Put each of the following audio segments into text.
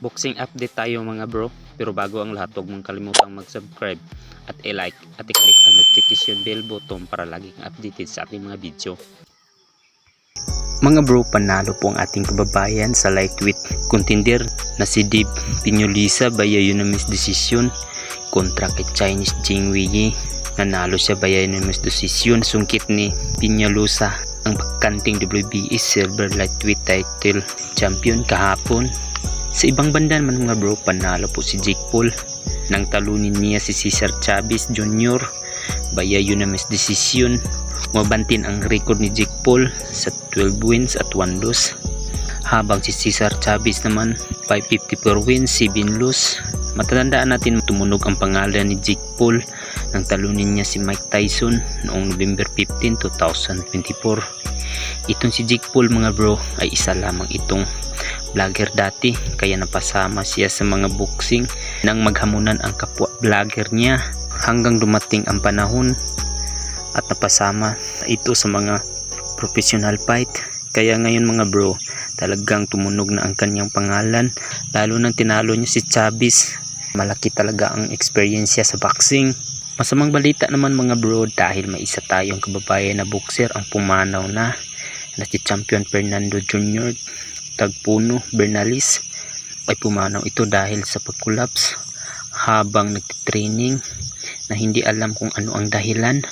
Boxing update tayo mga bro. Pero bago ang lahat, huwag mong kalimutang mag-subscribe at i-like at i-click ang notification bell button para laging updated sa ating mga video. Mga bro, panalo po ang ating kababayan sa lightweight contender na si Dave Piñolisa via unanimous decision kontra kay Chinese Jing Wei. Nanalo siya via unanimous decision. Sungkit ni Piñolisa ang bakanting WBA silver lightweight title champion kahapon. Sa ibang banda naman mga bro, panalo po si Jake Paul nang talunin niya si Cesar Chavez Jr. via unanimous decision. Mabantin ang record ni Jake Paul sa 12 wins at 1 loss, habang si Cesar Chavez naman 554 wins, 7 loss. Matatandaan natin tumunog ang pangalan ni Jake Paul nang talunin niya si Mike Tyson noong November 15, 2024. Itong si Jake Paul mga bro ay isa lamang itong vlogger dati, kaya napasama siya sa mga boxing nang maghamunan ang kapwa vlogger niya hanggang dumating ang panahon at napasama ito sa mga professional fight. Kaya ngayon mga bro, talagang tumunog na ang kanyang pangalan, lalo nang tinalo niya si Chavez. Malaki talaga ang experience sa boxing. Masamang balita naman mga bro, dahil may isa tayong kababayan na boxer ang pumanaw na si Champion Fernando Jr. Tagpuno Bernalis. Ay pumanaw ito dahil sa pag-collapse habang nagtitraining na hindi alam kung ano ang dahilan.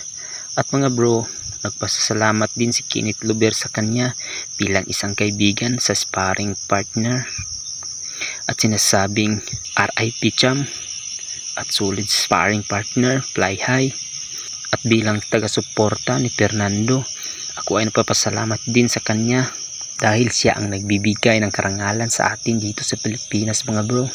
At mga bro, nagpasalamat din si Kenneth Luber sa kanya bilang isang kaibigan sa sparring partner at sinasabing RIP Cham at solid sparring partner, fly high. At bilang taga-suporta ni Fernando, ako ay napapasalamat din sa kanya dahil siya ang nagbibigay ng karangalan sa atin dito sa Pilipinas mga bro.